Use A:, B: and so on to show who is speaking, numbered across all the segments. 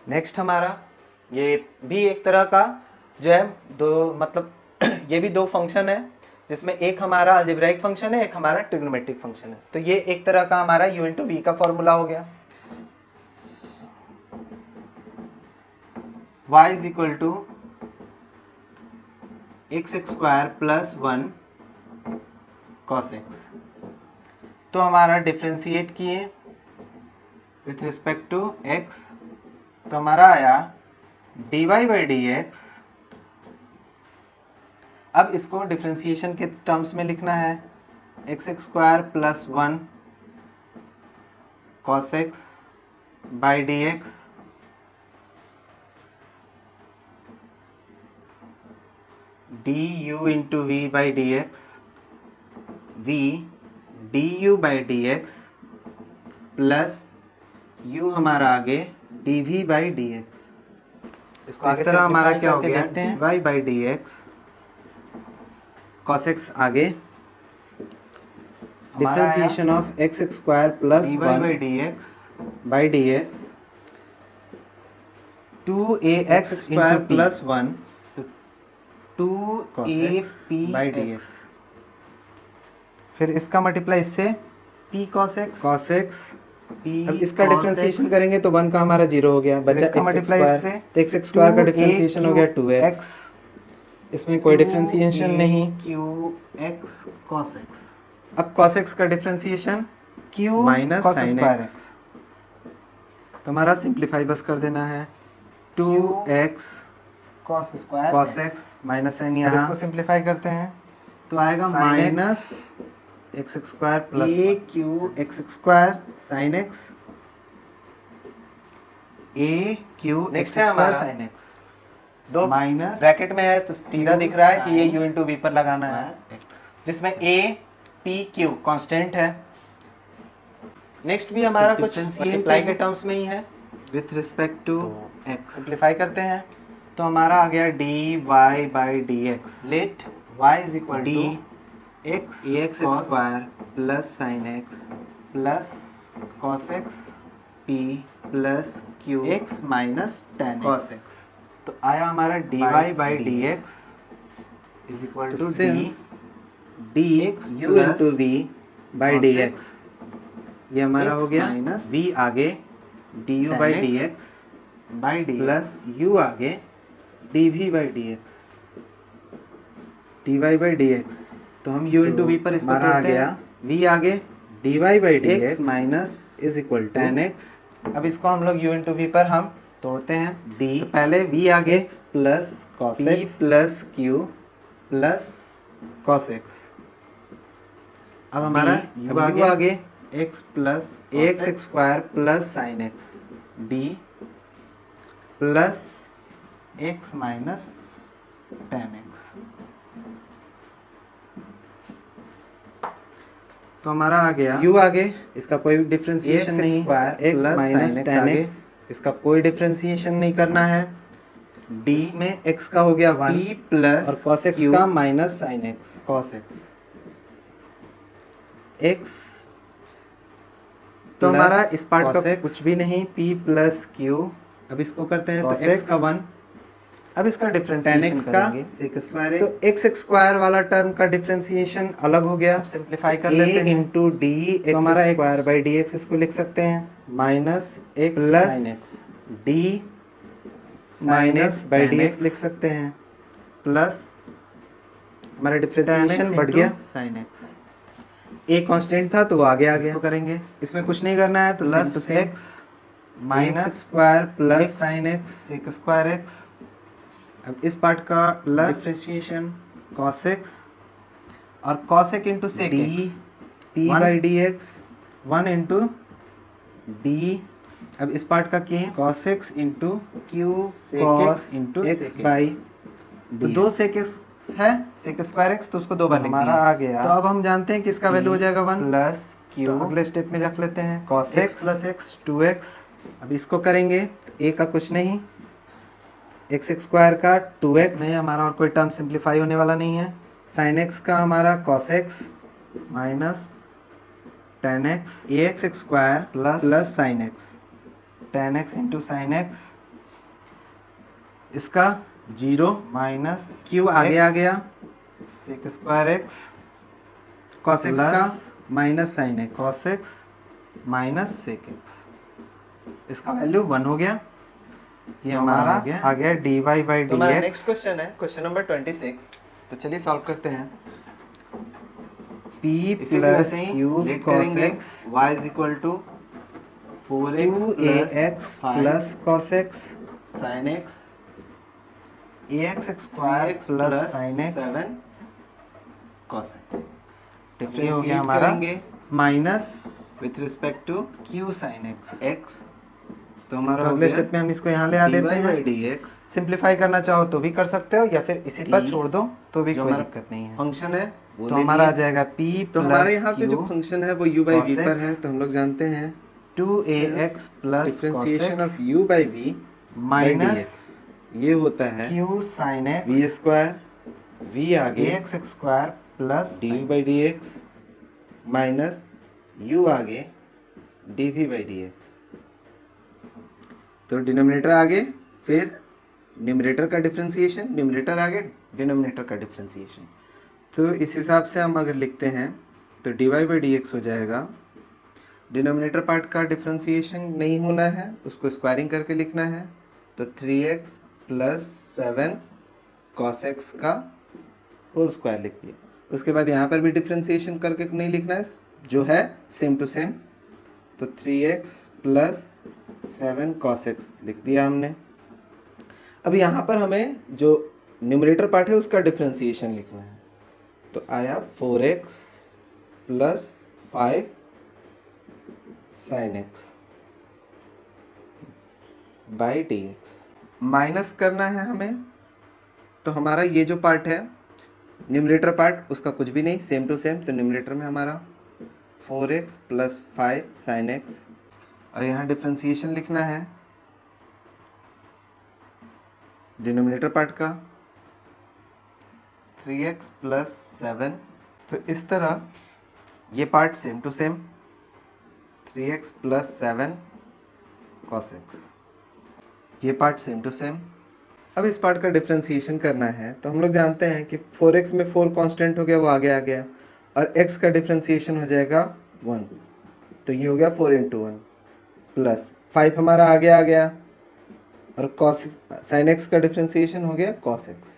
A: Next हमारा ये भी एक तरह का जो है दो मतलब ये भी दो फंक्शन है, जिसमें एक हमारा अलजेब्राइक फंक्शन है, एक हमारा ट्रिग्नोमेट्रिक फंक्शन है। तो ये एक तरह का हमारा u इंटू वी का फॉर्मूला हो गया। y is equal to x square plus 1 cos x. तो हमारा डिफ्रेंशिएट किए विथ रिस्पेक्ट टू x, तो हमारा आया dy बाई डी एक्स। अब इसको डिफ्रेंशिएशन के टर्म्स में लिखना है, x square plus 1 cos x by d x d u into v by d x, v d u by d x plus u हमारा आगे d v by d x. इसको इस तरह हमारा क्या हो गया, d y by d x cos x आगे differentiation of x square plus d y by d x two a x square plus 1 two a p by d x. फिर इसका मल्टीप्लाई इससे पी कॉस एक्स पी। अब इसका differentiation करेंगे तो 1 का हमारा 0 हो गया, बचा इसका मल्टीप्लाई इससे, तो एक्स स्क्वायर का डिफरेंशिएशन हो गया 2x, इसमें कोई डिफरेंशिएशन नहीं, क्यू एक्स कॉस एक्स। अब कॉस एक्स का differentiation Q minus sine x, तो हमारा सिंप्लीफाई बस कर देना है 2x cos x minus sign, यहाँ इसको सिंप्लीफाई करते हैं तो आएगा minus x square plus a q x square sine x a q next है हमारा साइन एक्स, दो माइनस ब्रैकेट में है तो सीधा दिख रहा है कि ये u इंटू वी पर लगाना है, जिसमें a p q कांस्टेंट है। नेक्स्ट भी हमारा कुछ मल्टीप्लाई के टर्म्स में ही है with respect to x, simplify करते हैं तो हमारा आ गया d y by d x, let y is equal to x square plus sine x plus cos x p plus q x minus ten cos x. तो आया हमारा d y by d x is equal to d x u into v by d x, ये हमारा हो गया minus v आगे d u by d x by d plus u आगे d v by d x d y by d x. तो हम u into we पर इसको तोड़ते हैं, v आगे d y by d x minus is equal to 10x। अब इसको हम लोग u इंटू वी पर हम तोड़ते हैं d, तो पहले v आगे x plus cos x plus Q plus cos x. अब हमारा u आगे x plus x square plus sine x d plus x minus 10x। तो हमारा आ गया u आगे, इसका कोई डिफरेंशिएशन नहीं, x माइनस 10x, इसका कोई डिफरेंशिएशन नहीं करना है, d में x का हो गया 1 प्लस और cos x का minus sin x cos x x। तो हमारा इस पार्ट का कुछ भी नहीं, p प्लस q। अब इसको करते हैं तो x का 1, अब इसका डिफरेंशिएशन करेंगे sec स्क्वायर, तो x स्क्वायर वाला टर्म का डिफरेंशिएशन अलग हो गया, सिंप्लीफाई कर लेते हैं इंटू डी एक्स हमारा स्क्वायर बाई डी एक्स, इसको लिख सकते हैं minus x plus D minus by d x लिख सकते हैं, प्लस हमारा डिफरेंशिएशन बढ़ गया साइन एक्स, ए कांस्टेंट था तो वो आगे आ गया, इसको करेंगे, इसमें कुछ नहीं करना है तो plus x minus square plus sine x sec square x. अब इस पार्ट का प्लस डिफरेंशिएशन cos x और cos x into sec d p by d x 1 into d. अब इस पार्ट का किए cos x into q cos into x by, तो दो सेक एक्स है सेक स्क्वायर एक्स, तो उसको दो बार हमारा आ गया। तो अब हम जानते हैं कि इसका वैल्यू हो जाएगा 1 प्लस क्यू, तो अगले स्टेप में रख लेते हैं cos x plus x 2x। अब इसको करेंगे तो a का कुछ नहीं, एक्स स्क्वायर का 2x में हमारा और कोई टर्म सिंप्लीफाई होने वाला नहीं है, साइन एक्स का हमारा cos x minus 10x, x square plus sine x 10x into sine x इसका 0
B: माइनस
A: क्यू आगे आ गया
B: sec square x
A: cos x का minus sine x
B: cos x minus sec x.
A: इसका वैल्यू 1 हो गया। ये
B: तो
A: हमारा
B: आ गया dy बाई
A: तो हमारा
B: डी
A: नेक्स्ट क्वेश्चन है क्वेश्चन नंबर 26। तो चलिए सॉल्व करते हैं।
B: पी
A: इसे भी
B: प्लस
A: वैसे ही
B: क्यूब
A: लेट
B: कॉस
A: करेंगे
B: x
A: y is equal to 4x plus
B: x plus cos x
A: sine x
B: a x square plus sine x
A: 7 cos x.
B: ये हो
A: डिफरेंशिएट
B: गया हमारा
A: करेंगे
B: minus
A: with respect to
B: q sine x.
A: x। तो हमारा
B: तो
A: हो
B: अगले
A: गया
B: स्टेप में हम इसको यहाँ ले आ
A: dy
B: देते
A: बाई
B: हैं।
A: dx
B: सिंप्लीफाई करना चाहो तो भी कर सकते हो या फिर इसी पर
A: T,
B: छोड़ दो तो भी
A: जो
B: कोई
A: हमारा
B: दिक्कत नहीं है।
A: फंक्शन है वो
B: तो
A: ले
B: हमारा आ
A: लिए।
B: जाएगा p
A: तो हमारे यहाँ
B: प्लस
A: पे जो
B: क्यू
A: फंक्शन है वो u बाई v
B: cos
A: पर
B: x
A: है। तो हम लोग जानते हैं
B: 2ax plus
A: differentiation of
B: cos
A: u by v by
B: minus
A: dx ये होता है
B: q sine
A: v
B: x
A: square v आगे
B: x square plus
A: du by dx minus u आगे dv बाई dx। तो डिनोमिनेटर आगे फिर न्यूमरेटर का डिफरेंशिएशन, न्यूमरेटर आगे डिनोमिनेटर का डिफरेंशिएशन। तो इस हिसाब से हम अगर लिखते हैं तो dy बाई dx हो जाएगा। डिनोमिनेटर पार्ट का डिफरेंशिएशन नहीं होना है, उसको स्क्वायरिंग करके लिखना है। तो 3x प्लस 7 कॉस एक्स का होल स्क्वायर लिख दिया। उसके बाद यहाँ पर भी डिफरेंशिएशन करके नहीं लिखना है, जो है सेम टू सेम। तो 3x प्लस 7 कॉस एक्स लिख दिया हमने। अब यहाँ पर हमें जो न्यूमरेटर पार्ट है उसका डिफरेंशिएशन लिखना है। तो आया 4x plus 5 sign x by d x. Minus करना है हमें। तो हमारा ये जो पार्ट है न्यूमरेटर पार्ट उसका कुछ भी नहीं, सेम टू सेम। तो न्यूमरेटर में हमारा 4x प्लस 5 साइन एक्स और यहाँ डिफरेंशिएशन लिखना है डिनोमिनेटर पार्ट का 3x प्लस 7। तो इस तरह ये part same to same 3x plus 7 cos x, ये पार्ट सेम टू सेम। अब इस पार्ट का डिफरेंशिएशन करना है। तो हम लोग जानते हैं कि 4x में 4 कांस्टेंट हो गया, वो आगे आ गया, और x का डिफरेंशिएशन हो जाएगा 1। तो ये हो गया 4 इंटू 1 प्लस 5 हमारा आगे आ गया, और कॉस साइन एक्स का डिफरेंशिएशन हो गया कॉस एक्स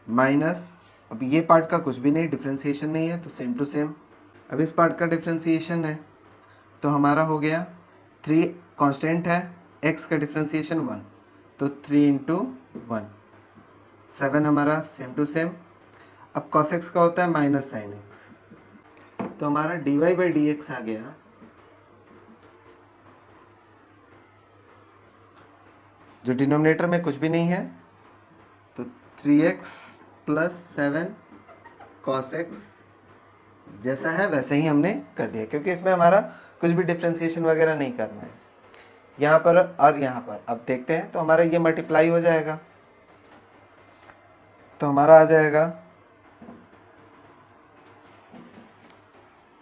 A: माइनस। अब ये पार्ट का कुछ भी नहीं, डिफरेंशिएशन नहीं है, तो सेम टू सेम। अब इस पार्ट का डिफरेंशिएशन है तो हमारा हो गया 3 कांस्टेंट है, x का डिफरेंशिएशन 1, तो 3 इंटू 1 7 हमारा सेम टू सेम। अब cos x का होता है माइनस साइन x। तो हमारा dy बाई डी एक्स आ गया जो डिनोमिनेटर में कुछ भी नहीं है। तो 3x प्लस 7 कॉस एक्स जैसा है वैसे ही हमने कर दिया, क्योंकि इसमें हमारा कुछ भी डिफरेंशिएशन वगैरह नहीं करना है यहाँ पर और यहाँ पर। अब देखते हैं तो हमारा ये मल्टीप्लाई हो जाएगा। तो हमारा आ जाएगा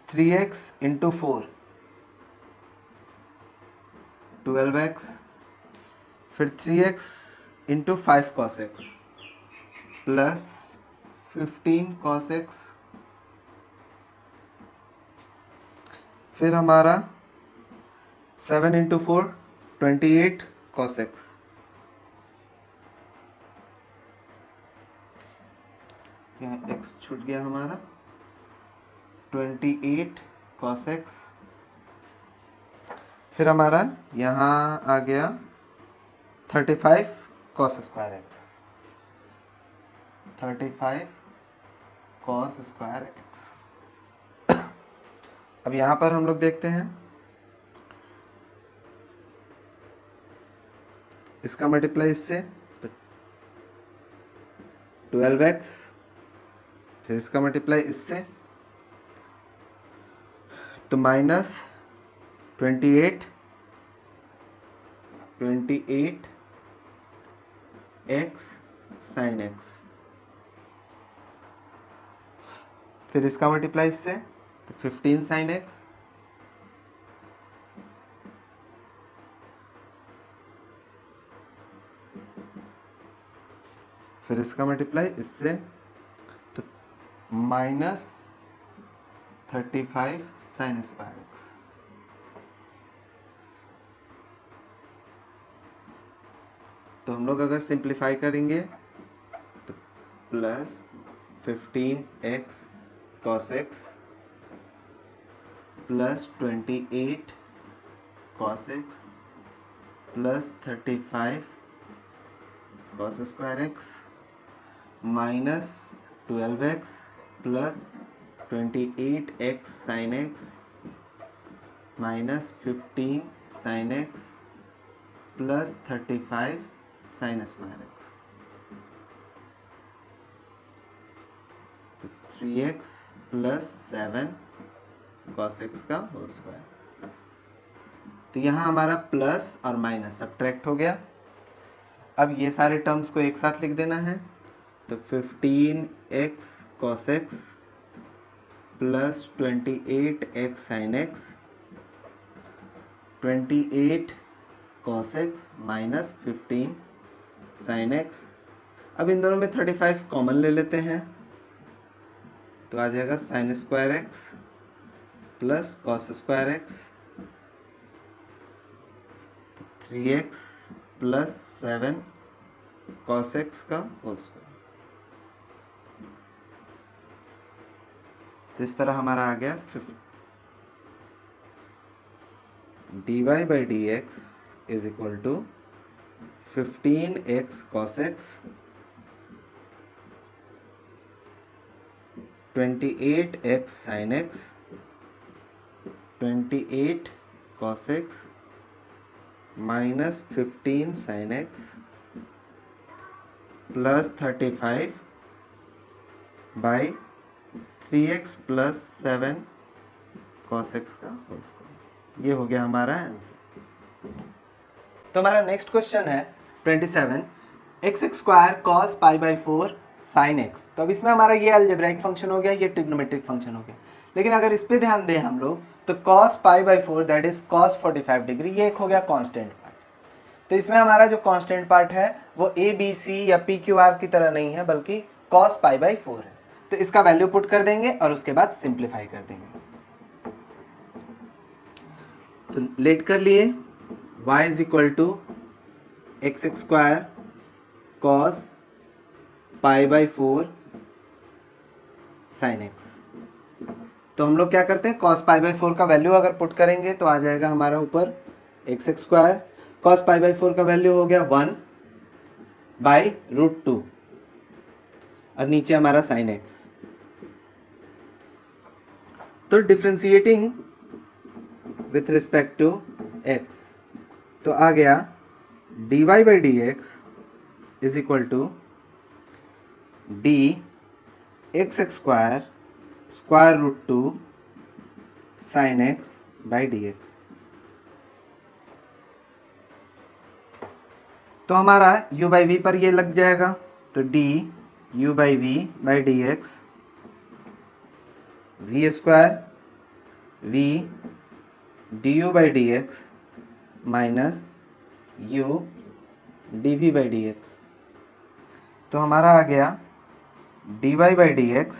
A: 3x इंटू 4 12x, फिर 3x into 5 cos x plus 15 cos x, फिर हमारा 7 इंटू 4 28 कॉस एक्स, यहाँ x छूट गया हमारा 28 कॉस एक्स, फिर हमारा यहाँ आ गया 35 cos square x, 35 cos square x. अब यहाँ पर हम लोग देखते हैं इसका मल्टीप्लाई इससे, तो 12x, फिर इसका मल्टीप्लाई इससे, तो माइनस 28 x साइन x, फिर इसका मल्टीप्लाई इससे, तो 15 साइन x,
B: फिर इसका मल्टीप्लाई इससे, तो माइनस 35 साइन स्क्वायर एक्स। तो हम लोग अगर सिंप्लीफाई करेंगे तो plus 15x cos x plus 28 cos x plus 35 cos square x minus 12x plus 28x sin x minus 15 sin x plus 35 sin square x, तो 3x प्लस 7 cos x का whole square. तो यहाँ हमारा plus और minus subtract हो गया। अब ये सारे टर्म्स को एक साथ लिख देना है, तो 15x cos x plus 28x sin x 28 cos x minus 15 sin x। अब इन दोनों में 35 कॉमन ले लेते हैं, तो आ जाएगा sin square x plus cos square x 3x plus 7 cos x का होल स्क्वायर। तो इस तरह हमारा आ गया dy by d x is equal to 15x cos x 28x sin x 28 cos x minus 15 sin x plus 35 by 3x plus 7 cos x का whole square. ये हो गया हमारा आंसर। तो हमारा नेक्स्ट क्वेश्चन है 27, x square cos pi by 4 sine x. तो अब इसमें हमारा ये अलजेब्राइक फंक्शन हो गया, ये ट्रिग्नोमेट्रिक फंक्शन हो गया। लेकिन अगर इस पे ध्यान दें हम लोग, तो cos pi by 4 that is cos 45 degree, ये एक हो गया कांस्टेंट पार्ट। तो इसमें हमारा जो कांस्टेंट पार्ट है वो ए बी सी या पी क्यू आर की तरह नहीं है, बल्कि कॉस पाई बाई 4 है। तो इसका वैल्यू पुट कर देंगे और उसके बाद सिंप्लीफाई कर देंगे। तो लेट कर लिए y is equal to x square cos pi by 4 sine x. तो हम लोग क्या करते हैं, कॉस पाई बाई 4 का वैल्यू अगर पुट करेंगे तो आ जाएगा हमारा ऊपर x square cos pi by 4 का वैल्यू हो गया 1 बाई रूट 2 और नीचे हमारा साइन एक्स। तो differentiating with respect to x, तो आ गया dy by d x is equal to d x square square root 2 sine x by d x. तो हमारा u बाई वी पर ये लग जाएगा, तो d u by v by d x v square v d u by d x minus u d v by d x. तो हमारा आ गया d y by d x,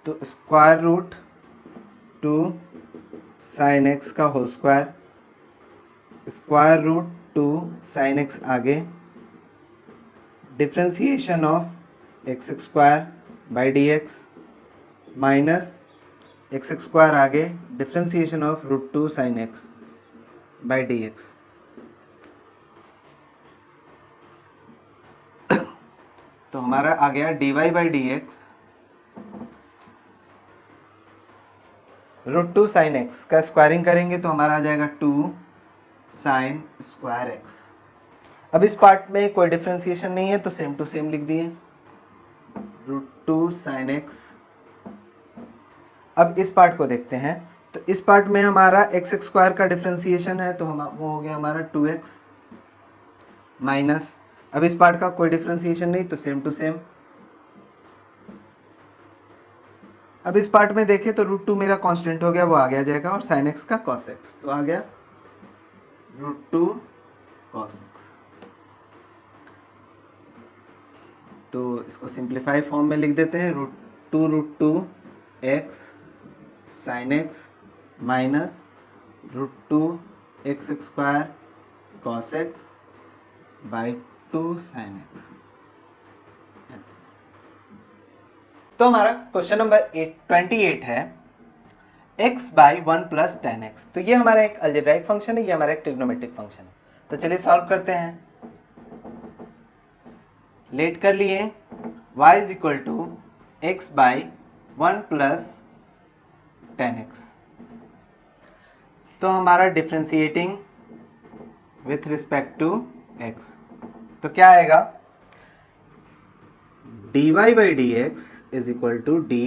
B: तो स्क्वायर रूट 2 साइन एक्स का whole square square root 2 sine x आगे differentiation of x square by d x minus x square आगे differentiation of root 2 sine x by d x. तो हमारा आ गया d y by d x root 2 sine x का squaring करेंगे तो हमारा आ जाएगा 2 साइन स्क्वायर एक्स। अब इस पार्ट में कोई डिफ्रेंसिएशन नहीं है तो सेम टू सेम लिख दिए रूट 2 साइन एक्स। अब इस पार्ट को देखते हैं, तो इस पार्ट में हमारा एक्स स्क्वायर का डिफ्रेंसिएशन है, तो हम वो हो गया हमारा 2x माइनस, अब इस पार्ट का कोई डिफ्रेंसिएशन नहीं तो सेम टू सेम। अब इस पार्ट में देखें तो रूट 2 मेरा कांस्टेंट हो गया, वो आगे आ जाएगा और साइन एक्स का कॉस एक्स, तो आ गया रूट 2 कॉस एक्स।
A: तो इसको सिंप्लीफाई फॉर्म में लिख देते हैं, √2 x sin x minus √2 x² cos x by 2 sin x। तो हमारा क्वेश्चन नंबर 28 है x बाई 1 प्लस 10x। तो ये हमारा एक अलजेब्राइक फंक्शन है, ये हमारा एक ट्रिग्नोमेट्रिक फंक्शन है। तो चलिए सॉल्व करते हैं। लेट कर लिए y is equal to x by 1 plus 10x। तो हमारा differentiating with respect to x, तो क्या आएगा, dy by d x is equal to d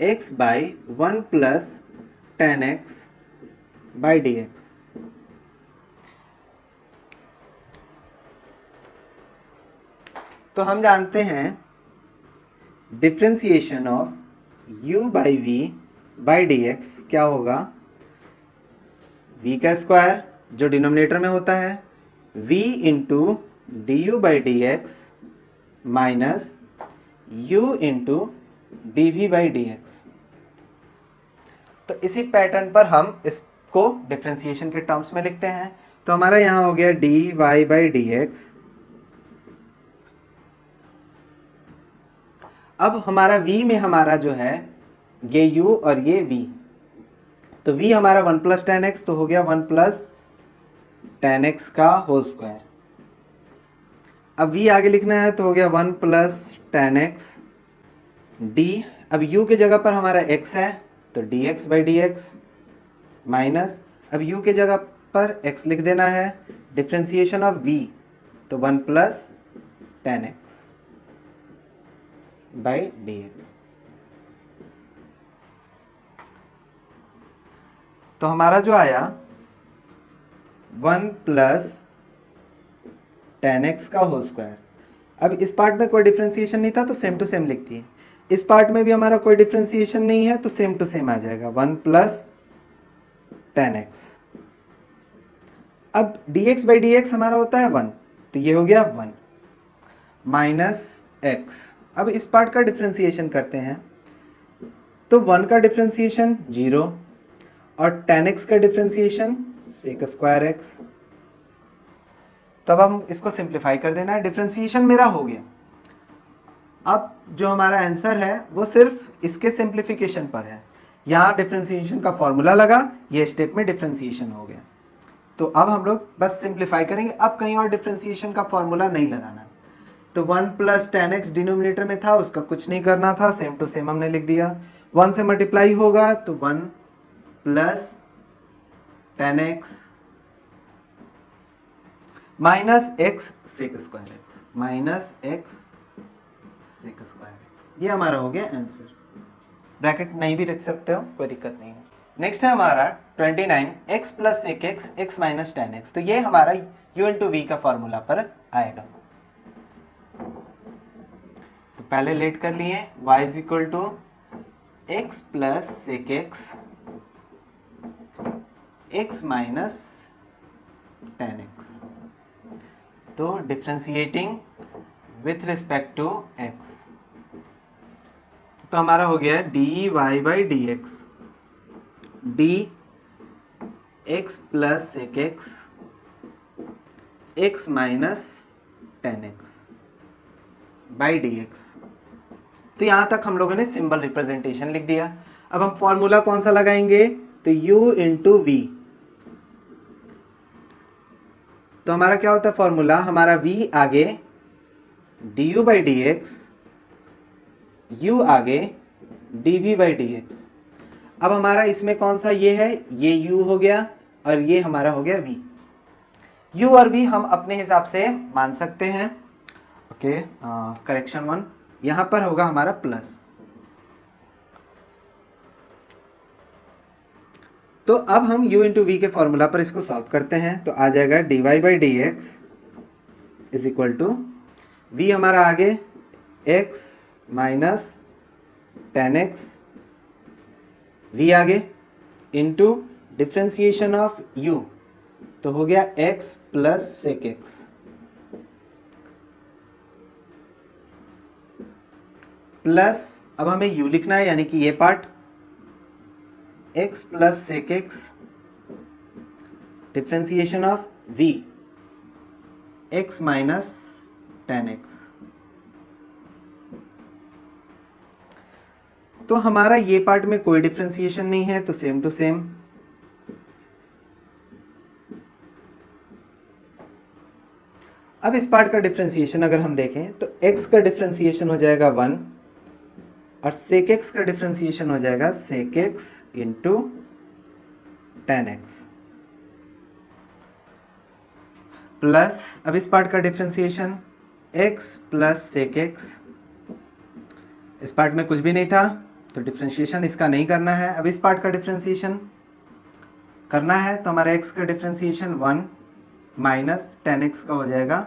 A: x by 1 plus 10x by d x. तो हम जानते हैं differentiation of u by v by d x क्या होगा, v का स्क्वायर जो डिनोमिनेटर में होता है, v into d u by d x minus u into d v by d x. तो इसी पैटर्न पर हम इसको डिफ्रेंसिएशन के टर्म्स में लिखते हैं। तो हमारा यहाँ हो गया d y by d x. अब हमारा v में हमारा जो है ये u और ये v, तो v हमारा 1 प्लस 10x तो हो गया 1 प्लस 10x का होल स्क्वायर। अब v आगे लिखना है तो हो गया 1 प्लस 10x d। अब u की जगह पर हमारा x है तो dx by d x minus, अब u की जगह पर x लिख देना है, डिफ्रेंसिएशन ऑफ v तो 1 plus 10x by d x. तो हमारा जो आया 1 प्लस 10x का होल स्क्वायर। अब इस पार्ट में कोई डिफ्रेंसिएशन नहीं था तो सेम टू सेम लिख दिए, इस पार्ट में भी हमारा कोई डिफ्रेंसिएशन नहीं है तो सेम टू सेम आ जाएगा 1 प्लस 10x। अब dx बाई डी एक्स हमारा होता है 1, तो ये हो गया 1 माइनस x। अब इस पार्ट का डिफ्रेंसिएशन करते हैं तो 1 का डिफ्रेंसिएशन 0 और 10x का डिफ्रेंसिएशन सेक स्क्वायर x। तब हम इसको सिंप्लीफाई कर देना है, डिफ्रेंसिएशन मेरा हो गया। अब जो हमारा आंसर है वो सिर्फ इसके सिंप्लीफिकेशन पर है, यहाँ डिफ्रेंसिएशन का फॉर्मूला लगा, ये स्टेप में डिफ्रेंसिएशन हो गया। तो अब हम लोग बस सिंप्लीफाई करेंगे, अब कहीं और डिफ्रेंसिएशन का फॉर्मूला नहीं लगाना। तो 1 प्लस 10x डिनोमिनेटर में था, उसका कुछ नहीं करना था, सेम टू सेम हमने लिख दिया। 1 से मल्टीप्लाई होगा तो 1 plus 10x minus x sec square x minus x sec square x। ये हमारा हो गया आंसर। ब्रैकेट नहीं भी रख सकते हो, कोई दिक्कत नहीं है। नेक्स्ट है हमारा 29 x plus sec x x minus 10x। तो ये हमारा u इंटू वी का फॉर्मूला पर आएगा। तो पहले लेट कर लिए y is equal to x plus sec x minus 10x। तो differentiating with respect to x, तो हमारा हो गया d y by d x, d x plus sec x minus 10x by d x. तो यहाँ तक हम लोगों ने सिंबल रिप्रेजेंटेशन लिख दिया। अब हम फॉर्मूला कौन सा लगाएंगे, तो u इंटू वी। तो हमारा क्या होता है फॉर्मूला, हमारा v आगे d u by d x, u आगे d v by d x. अब हमारा इसमें कौन सा ये है, ये u हो गया और ये हमारा हो गया v। u और v हम अपने हिसाब से मान सकते हैं। ओके, करेक्शन 1, यहाँ पर होगा हमारा प्लस। तो अब हम u इंटू वी के फॉर्मूला पर इसको सॉल्व करते हैं। तो आ जाएगा d y by d x is equal to v हमारा आगे x माइनस 10x, वी आगे इंटू डिफ्रेंसिएशन ऑफ u, तो हो गया x plus sec x plus अब हमें u लिखना है, यानी कि ये part x plus sec x differentiation of v x minus ten x. तो हमारा ये पार्ट में कोई डिफ्रेंसिएशन नहीं है, तो सेम टू सेम अब इस पार्ट का डिफ्रेंसिएशन अगर हम देखें तो x का डिफ्रेंसिएशन हो जाएगा 1 और सेक एक्स का डिफ्रेंसिएशन हो जाएगा sec x into ten x plus अब इस पार्ट का differentiation x plus sec x. इस पार्ट में कुछ भी नहीं था तो डिफ्रेंशिएशन इसका नहीं करना है। अब इस पार्ट का डिफ्रेंशिएशन करना है तो हमारा x का डिफ्रेंशिएशन 1 माइनस टेन एक्स का हो जाएगा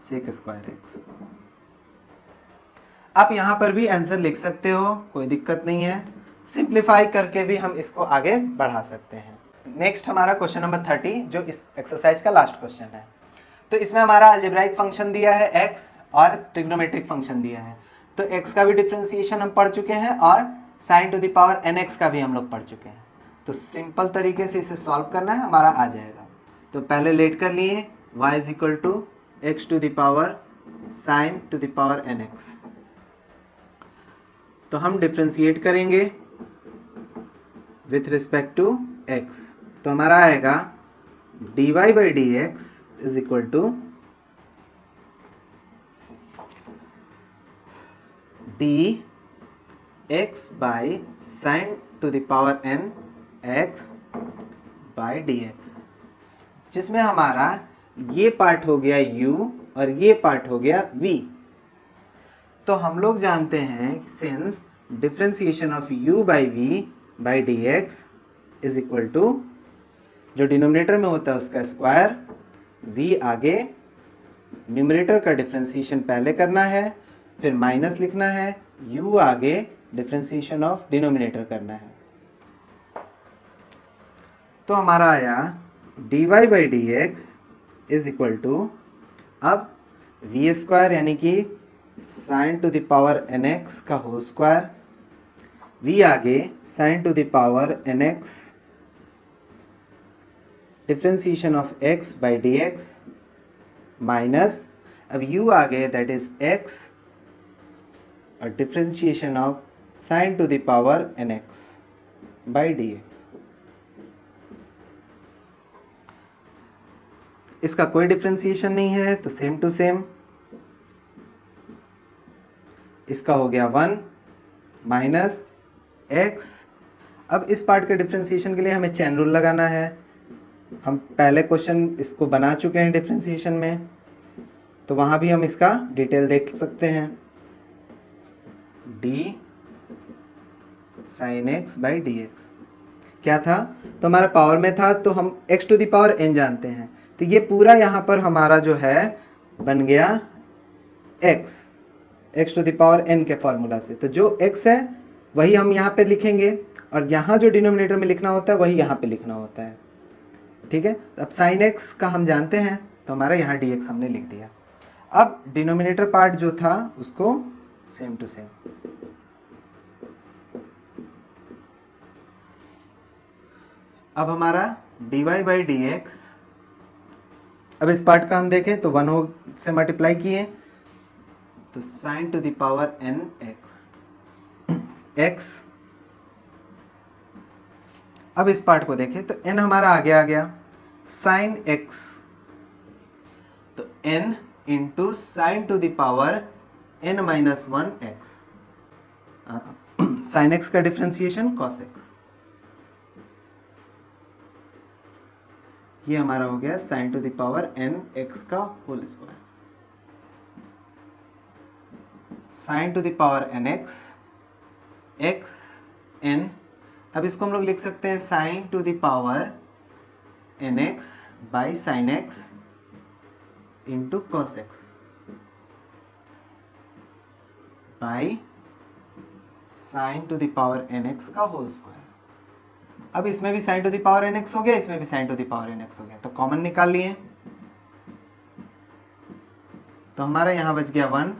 A: सेक स्क्वायर एक्स। आप यहाँ पर भी आंसर लिख सकते हो, कोई दिक्कत नहीं है, सिंप्लीफाई करके भी हम इसको आगे बढ़ा सकते हैं। नेक्स्ट हमारा क्वेश्चन नंबर 30 जो इस एक्सरसाइज का लास्ट क्वेश्चन है। तो इसमें हमारा अलजेब्राइक फंक्शन दिया है x और ट्रिग्नोमेट्रिक फंक्शन दिया है। तो x का भी डिफ्रेंसिएशन हम पढ़ चुके हैं और sign to the power nx का भी हम लोग पढ़ चुके हैं। तो सिंपल तरीके से इसे सॉल्व करना है, हमारा आ जाएगा। तो पहले लेट कर लिए y is equal to x to the power sine to the power nx। तो हम डिफ्रेंशिएट करेंगे विथ रिस्पेक्ट टू x। तो हमारा आएगा dy by d x is equal to d x by sine to the power n x by d x, जिसमें हमारा ये part हो गया u और ये पार्ट हो गया v। तो हम लोग जानते हैं since differentiation of u by v by d x is equal to जो डिनोमिनेटर में होता है उसका स्क्वायर, v आगे, न्यूमरेटर का डिफ्रेंसिएशन पहले करना है, फिर माइनस लिखना है, u आगे डिफ्रेंसिएशन ऑफ डिनोमिनेटर करना है। तो हमारा आया dy by d x is equal to अब v स्क्वायर यानी कि sine to the power nx का होल स्क्वायर, v आगे sine to the power nx differentiation of x by d x minus अब u आगे दैट इज x और differentiation of sine to the power nx by d x. इसका कोई differentiation नहीं है तो सेम टू सेम इसका हो गया 1 माइनस x। अब इस पार्ट के डिफ्रेंसिएशन के लिए हमें चेन रूल लगाना है। हम पहले क्वेश्चन इसको बना चुके हैं डिफ्रेंसिएशन में, तो वहाँ भी हम इसका डिटेल देख सकते हैं। d sine x by d x क्या था, तो हमारा पावर में था तो हम x to the power n जानते हैं, तो ये पूरा यहाँ पर हमारा जो है बन गया x to the power n के फॉर्मूला से। तो जो x है वही हम यहाँ पे लिखेंगे और यहाँ जो डिनोमिनेटर में लिखना होता है वही यहाँ पे लिखना होता है। ठीक है, अब साइन x का हम जानते हैं तो हमारा यहाँ dx हमने लिख दिया। अब डिनोमिनेटर पार्ट जो था उसको सेम टू सेम अब हमारा dy बाई डी एक्स, अब इस पार्ट का हम देखें तो 1 हो से मल्टीप्लाई किए तो sign to the power n x। अब इस पार्ट को देखें तो n हमारा आगे आ गया साइन x, तो n into sine to the power n minus 1 x, sine x का डिफ्रेंसिएशन cos x। ये हमारा हो गया sine to the power n x का whole square, sine to the power n x n। अब इसको हम लोग लिख सकते हैं sign to the power n x by sine x into cos x by sine to the power n x का whole square. अब इसमें भी sign to the power n x हो गया, इसमें भी sign to the power n x हो गया, तो कॉमन निकाल लिए तो हमारा यहाँ बच गया 1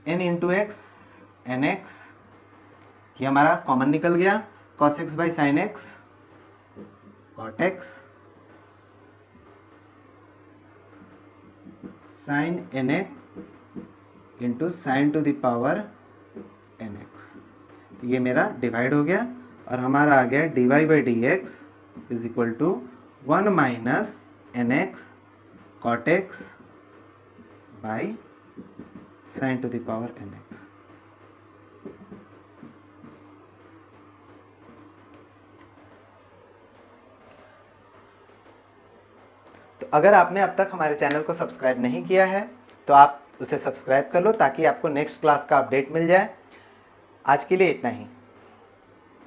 A: n into x n x, ये हमारा कॉमन निकल गया, cos x by sine x, cot x sine n x into sine to the power n x. ये मेरा डिवाइड हो गया और हमारा आ गया d y by d x is equal to 1 minus n x cot x by sine to the power n x. तो अगर आपने अब तक हमारे चैनल को सब्सक्राइब नहीं किया है तो आप उसे सब्सक्राइब कर लो ताकि आपको नेक्स्ट क्लास का अपडेट मिल जाए। आज के लिए इतना ही।